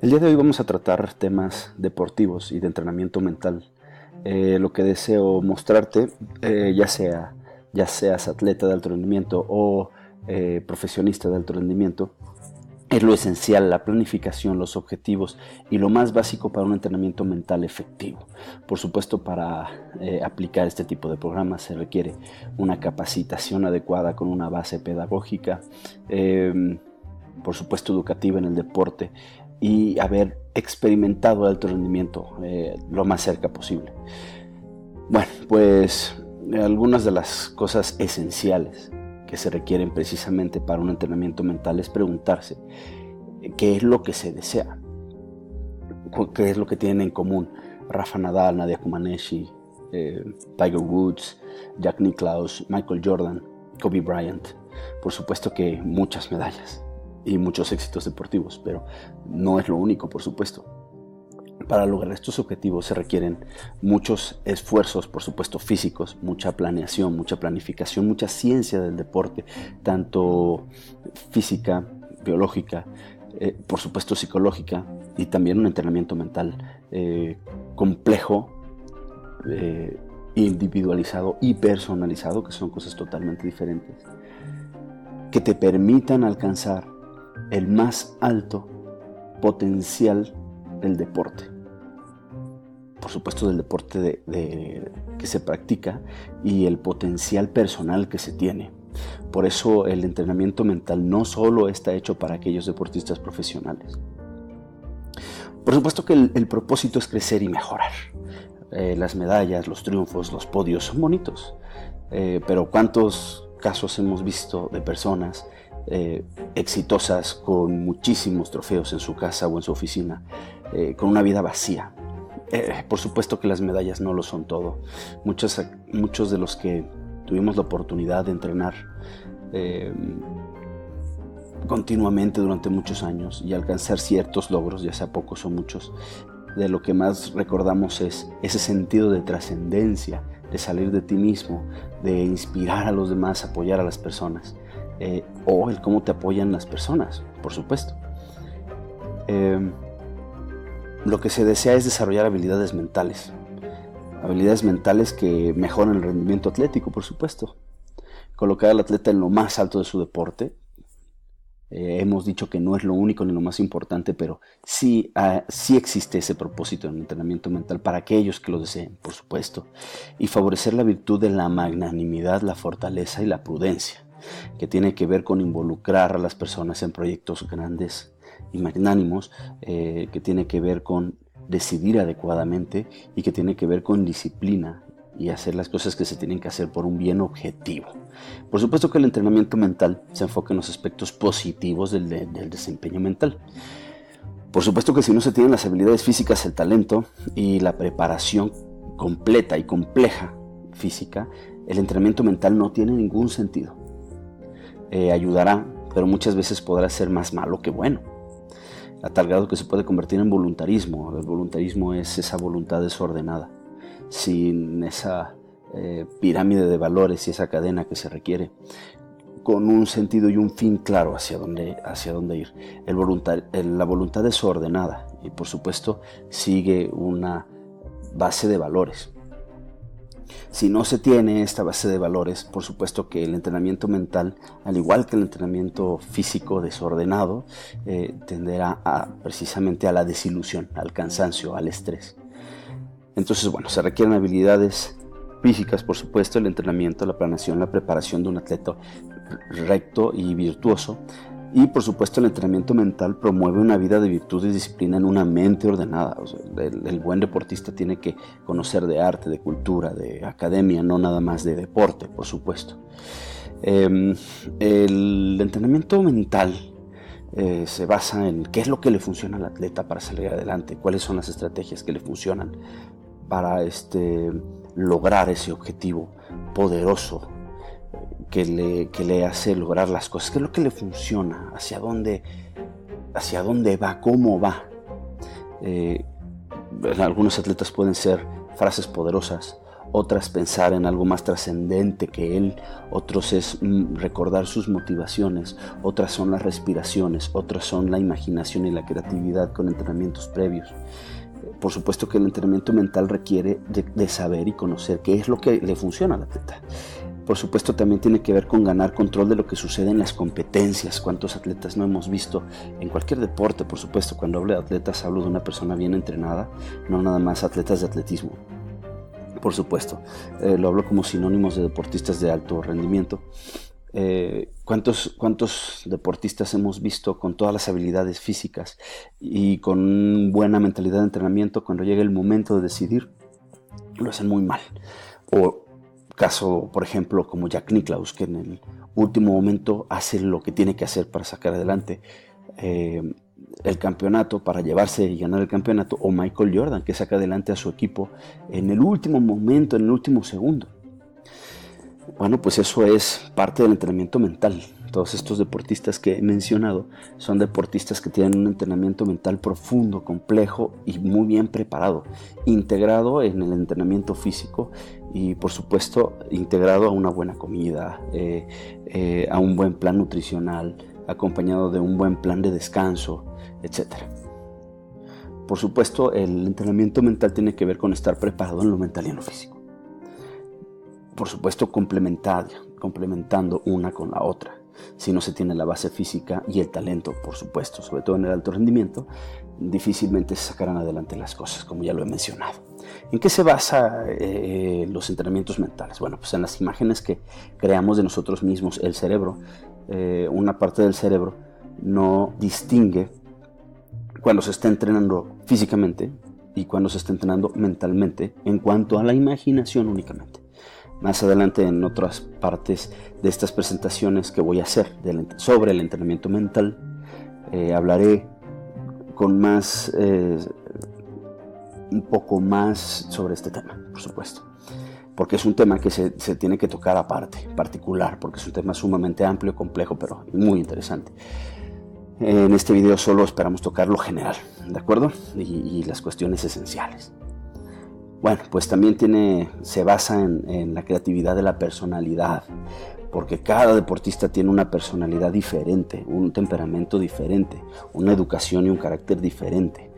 El día de hoy vamos a tratar temas deportivos y de entrenamiento mental. Lo que deseo mostrarte, ya seas atleta de alto rendimiento o profesionista de alto rendimiento, es lo esencial, la planificación, los objetivos y lo más básico para un entrenamiento mental efectivo. Por supuesto, para aplicar este tipo de programas se requiere una capacitación adecuada con una base pedagógica, por supuesto educativa en el deporte, y haber experimentado el alto rendimiento lo más cerca posible. Bueno, pues algunas de las cosas esenciales que se requieren precisamente para un entrenamiento mental es preguntarse qué es lo que se desea, qué es lo que tienen en común Rafa Nadal, Nadia Comaneci, Tiger Woods, Jack Nicklaus, Michael Jordan, Kobe Bryant. Por supuesto que muchas medallas y muchos éxitos deportivos, pero no es lo único, por supuesto. Para lograr estos objetivos se requieren muchos esfuerzos, por supuesto físicos, mucha planeación, mucha planificación, mucha ciencia del deporte, tanto física, biológica, por supuesto psicológica, y también un entrenamiento mental complejo, individualizado y personalizado, que son cosas totalmente diferentes, que te permitan alcanzar el más alto potencial del deporte. Por supuesto, del deporte que se practica y el potencial personal que se tiene. Por eso el entrenamiento mental no solo está hecho para aquellos deportistas profesionales. Por supuesto que el propósito es crecer y mejorar. Las medallas, los triunfos, los podios son bonitos, pero ¿cuántos casos hemos visto de personas exitosas con muchísimos trofeos en su casa o en su oficina, con una vida vacía? Por supuesto que las medallas no lo son todo. Muchos de los que tuvimos la oportunidad de entrenar continuamente durante muchos años y alcanzar ciertos logros, ya sea pocos o muchos, de lo que más recordamos es ese sentido de trascendencia, de salir de ti mismo, de inspirar a los demás, apoyar a las personas, o el cómo te apoyan las personas, por supuesto. Lo que se desea es desarrollar habilidades mentales que mejoran el rendimiento atlético, por supuesto. Colocar al atleta en lo más alto de su deporte. Hemos dicho que no es lo único ni lo más importante, pero sí existe ese propósito en el entrenamiento mental para aquellos que lo deseen, por supuesto. Y favorecer la virtud de la magnanimidad, la fortaleza y la prudencia, que tiene que ver con involucrar a las personas en proyectos grandes y magnánimos, que tiene que ver con decidir adecuadamente y que tiene que ver con disciplina y hacer las cosas que se tienen que hacer por un bien objetivo. Por supuesto que el entrenamiento mental se enfoca en los aspectos positivos del desempeño mental. Por supuesto que si no se tienen las habilidades físicas, el talento y la preparación completa y compleja física, el entrenamiento mental no tiene ningún sentido. Ayudará, pero muchas veces podrá ser más malo que bueno, a tal grado que se puede convertir en voluntarismo. El voluntarismo es esa voluntad desordenada, sin esa pirámide de valores y esa cadena que se requiere, con un sentido y un fin claro hacia dónde ir. La voluntad desordenada, y por supuesto sigue una base de valores. Si no se tiene esta base de valores, por supuesto que el entrenamiento mental, al igual que el entrenamiento físico desordenado, tenderá precisamente a la desilusión, al cansancio, al estrés. Entonces, bueno, se requieren habilidades físicas, por supuesto, el entrenamiento, la planeación, la preparación de un atleta recto y virtuoso. Y, por supuesto, el entrenamiento mental promueve una vida de virtud y disciplina en una mente ordenada. O sea, el buen deportista tiene que conocer de arte, de cultura, de academia, no nada más de deporte, por supuesto. El entrenamiento mental se basa en qué es lo que le funciona al atleta para salir adelante, cuáles son las estrategias que le funcionan para lograr ese objetivo poderoso que le hace lograr las cosas, qué es lo que le funciona, hacia dónde va, cómo va. Algunos atletas pueden ser frases poderosas otras pensar en algo más trascendente que él, otros es recordar sus motivaciones, otras son las respiraciones, otras son la imaginación y la creatividad con entrenamientos previos. Por supuesto que el entrenamiento mental requiere de saber y conocer qué es lo que le funciona al atleta. Por supuesto también tiene que ver con ganar control de lo que sucede en las competencias. ¿Cuántos atletas no hemos visto en cualquier deporte? Por supuesto, cuando hablo de atletas hablo de una persona bien entrenada, no nada más atletas de atletismo. Por supuesto, lo hablo como sinónimos de deportistas de alto rendimiento. ¿Cuántos deportistas hemos visto con todas las habilidades físicas y con buena mentalidad de entrenamiento, cuando llega el momento de decidir, lo hacen muy mal? O caso, por ejemplo, como Jack Nicklaus, que en el último momento hace lo que tiene que hacer para sacar adelante el campeonato, para llevarse y ganar el campeonato, o Michael Jordan, que saca adelante a su equipo en el último momento, en el último segundo. Bueno, pues eso es parte del entrenamiento mental. Todos estos deportistas que he mencionado son deportistas que tienen un entrenamiento mental profundo, complejo y muy bien preparado, integrado en el entrenamiento físico y por supuesto integrado a una buena comida, a un buen plan nutricional, acompañado de un buen plan de descanso, etc. Por supuesto, el entrenamiento mental tiene que ver con estar preparado en lo mental y en lo físico. Por supuesto, complementando una con la otra. Si no se tiene la base física y el talento, por supuesto, sobre todo en el alto rendimiento, difícilmente se sacarán adelante las cosas, como ya lo he mencionado. ¿En qué se basa los entrenamientos mentales? Bueno, pues en las imágenes que creamos de nosotros mismos. El cerebro, una parte del cerebro no distingue cuando se está entrenando físicamente y cuando se está entrenando mentalmente en cuanto a la imaginación únicamente. Más adelante, en otras partes de estas presentaciones que voy a hacer sobre el entrenamiento mental, hablaré con un poco más sobre este tema, por supuesto, porque es un tema que se tiene que tocar aparte, particular, porque es un tema sumamente amplio, complejo, pero muy interesante. En este video solo esperamos tocar lo general, ¿de acuerdo? Y las cuestiones esenciales. Bueno, pues también se basa en la creatividad de la personalidad, porque cada deportista tiene una personalidad diferente, un temperamento diferente, una educación y un carácter diferente.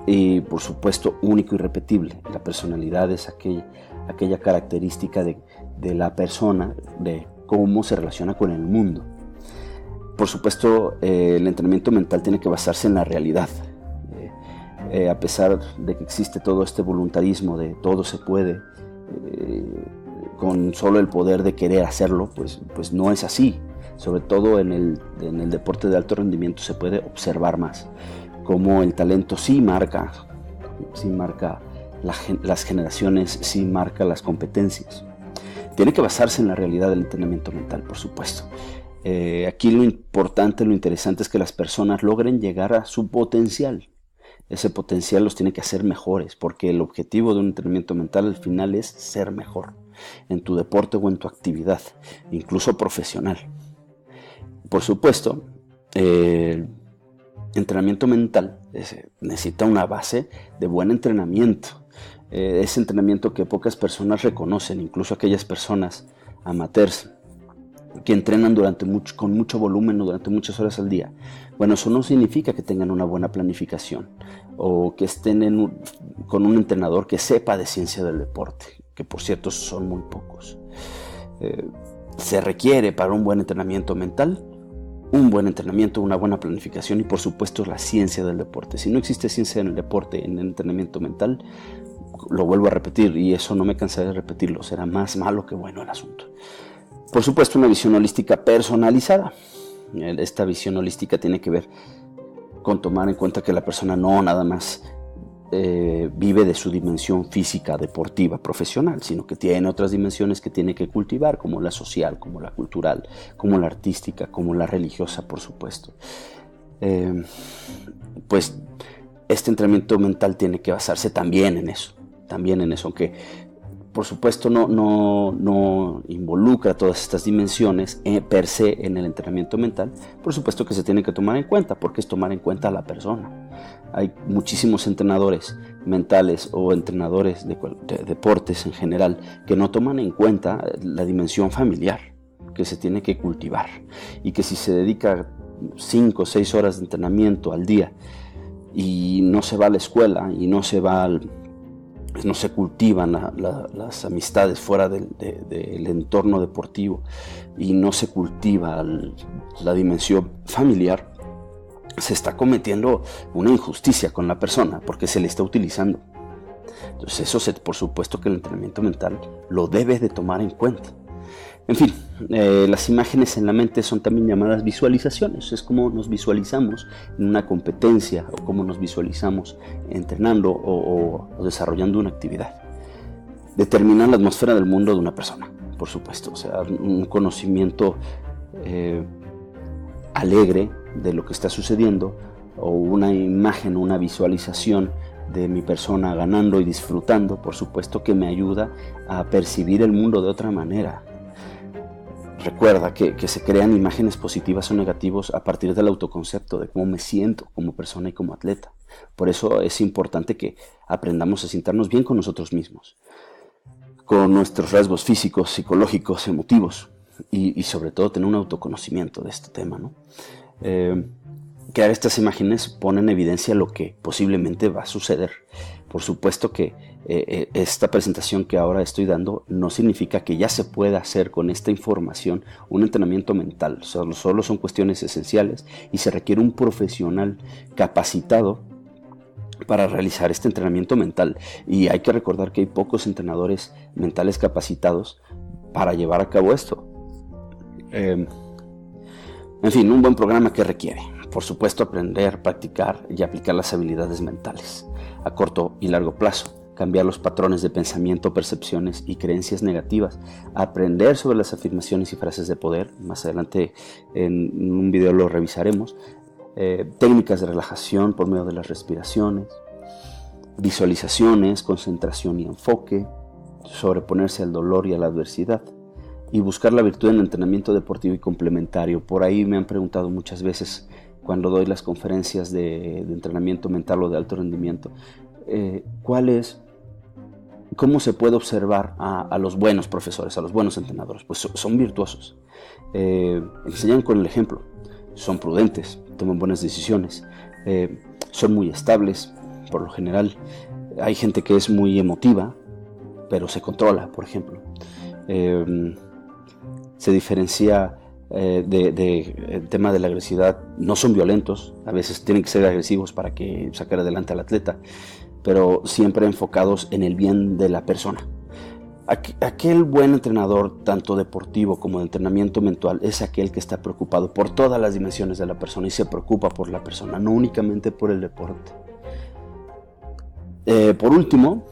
Y por supuesto único y repetible. La personalidad es aquella característica de la persona, de cómo se relaciona con el mundo. Por supuesto, el entrenamiento mental tiene que basarse en la realidad. A pesar de que existe todo este voluntarismo de todo se puede, con solo el poder de querer hacerlo, pues no es así. Sobre todo en el deporte de alto rendimiento se puede observar más cómo el talento sí marca las generaciones, sí marca las competencias. Tiene que basarse en la realidad del entrenamiento mental, por supuesto. Aquí lo importante, lo interesante es que las personas logren llegar a su potencial. Ese potencial los tiene que hacer mejores, porque el objetivo de un entrenamiento mental al final es ser mejor en tu deporte o en tu actividad, incluso profesional. Por supuesto, el entrenamiento mental necesita una base de buen entrenamiento. Ese entrenamiento que pocas personas reconocen, incluso aquellas personas amateurs que entrenan con mucho volumen durante muchas horas al día. Bueno, eso no significa que tengan una buena planificación o que estén con un entrenador que sepa de ciencia del deporte, que por cierto son muy pocos. Se requiere para un buen entrenamiento mental un buen entrenamiento, una buena planificación y por supuesto la ciencia del deporte. Si no existe ciencia en el deporte, en el entrenamiento mental, lo vuelvo a repetir y eso no me cansaré de repetirlo, será más malo que bueno el asunto. Por supuesto, una visión holística personalizada. Esta visión holística tiene que ver con tomar en cuenta que la persona no nada más vive de su dimensión física, deportiva, profesional, sino que tiene otras dimensiones que tiene que cultivar, como la social, como la cultural, como la artística, como la religiosa, por supuesto. Pues este entrenamiento mental tiene que basarse también en eso, aunque por supuesto no involucra todas estas dimensiones per se en el entrenamiento mental. Por supuesto que se tiene que tomar en cuenta, porque es tomar en cuenta a la persona. Hay muchísimos entrenadores mentales o entrenadores de deportes en general que no toman en cuenta la dimensión familiar que se tiene que cultivar, y que si se dedica 5 o 6 horas de entrenamiento al día y no se va a la escuela y no se cultivan las amistades fuera del entorno deportivo y no se cultiva la dimensión familiar, se está cometiendo una injusticia con la persona porque se le está utilizando. Entonces eso por supuesto que el entrenamiento mental lo debe de tomar en cuenta. En fin, las imágenes en la mente son también llamadas visualizaciones. Es como nos visualizamos en una competencia o como nos visualizamos entrenando o desarrollando una actividad. Determinan la atmósfera del mundo de una persona, por supuesto. O sea, un conocimiento alegre de lo que está sucediendo, o una imagen, una visualización de mi persona ganando y disfrutando, por supuesto que me ayuda a percibir el mundo de otra manera. Recuerda que se crean imágenes positivas o negativas a partir del autoconcepto, de cómo me siento como persona y como atleta. Por eso es importante que aprendamos a sentarnos bien con nosotros mismos, con nuestros rasgos físicos, psicológicos, emotivos, y sobre todo tener un autoconocimiento de este tema, ¿no? Crear estas imágenes pone en evidencia lo que posiblemente va a suceder. Por supuesto que esta presentación que ahora estoy dando no significa que ya se pueda hacer con esta información un entrenamiento mental. Solo son cuestiones esenciales y se requiere un profesional capacitado para realizar este entrenamiento mental. Y hay que recordar que hay pocos entrenadores mentales capacitados para llevar a cabo esto. En fin, un buen programa que requiere, por supuesto, aprender, practicar y aplicar las habilidades mentales a corto y largo plazo, cambiar los patrones de pensamiento, percepciones y creencias negativas, aprender sobre las afirmaciones y frases de poder. Más adelante en un video lo revisaremos. Técnicas de relajación por medio de las respiraciones, visualizaciones, concentración y enfoque, sobreponerse al dolor y a la adversidad, y buscar la virtud en el entrenamiento deportivo y complementario. Por ahí me han preguntado muchas veces cuando doy las conferencias de entrenamiento mental o de alto rendimiento, ¿cómo se puede observar a los buenos profesores, a los buenos entrenadores? Pues son virtuosos, enseñan con el ejemplo, son prudentes, toman buenas decisiones, son muy estables, por lo general. Hay gente que es muy emotiva, pero se controla, por ejemplo. Se diferencia del tema de la agresividad. No son violentos, a veces tienen que ser agresivos para sacar adelante al atleta, pero siempre enfocados en el bien de la persona. Aquel buen entrenador, tanto deportivo como de entrenamiento mental, es aquel que está preocupado por todas las dimensiones de la persona y se preocupa por la persona, no únicamente por el deporte. Por último,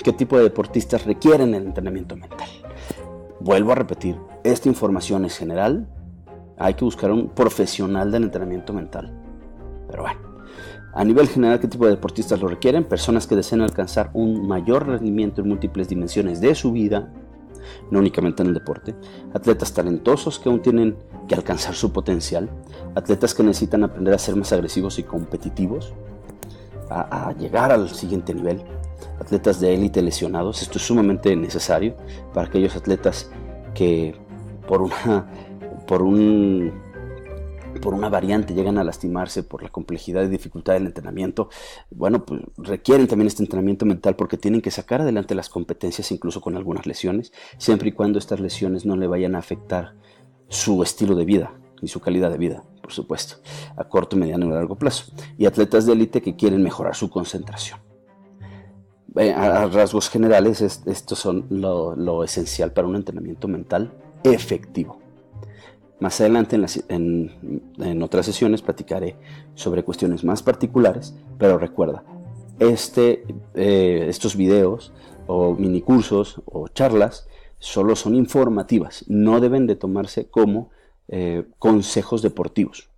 ¿qué tipo de deportistas requieren el entrenamiento mental? Vuelvo a repetir, esta información es general, hay que buscar un profesional del entrenamiento mental. Pero bueno, a nivel general, ¿qué tipo de deportistas lo requieren? Personas que deseen alcanzar un mayor rendimiento en múltiples dimensiones de su vida, no únicamente en el deporte. Atletas talentosos que aún tienen que alcanzar su potencial. Atletas que necesitan aprender a ser más agresivos y competitivos, a llegar al siguiente nivel. Atletas de élite lesionados. Esto es sumamente necesario para aquellos atletas que por una variante llegan a lastimarse por la complejidad y dificultad del entrenamiento. Bueno, pues requieren también este entrenamiento mental porque tienen que sacar adelante las competencias incluso con algunas lesiones, siempre y cuando estas lesiones no le vayan a afectar su estilo de vida y su calidad de vida, por supuesto, a corto, mediano y largo plazo. Y atletas de élite que quieren mejorar su concentración. A rasgos generales, estos son lo esencial para un entrenamiento mental efectivo. Más adelante en otras sesiones platicaré sobre cuestiones más particulares, pero recuerda, estos videos o minicursos o charlas solo son informativas, no deben de tomarse como consejos deportivos.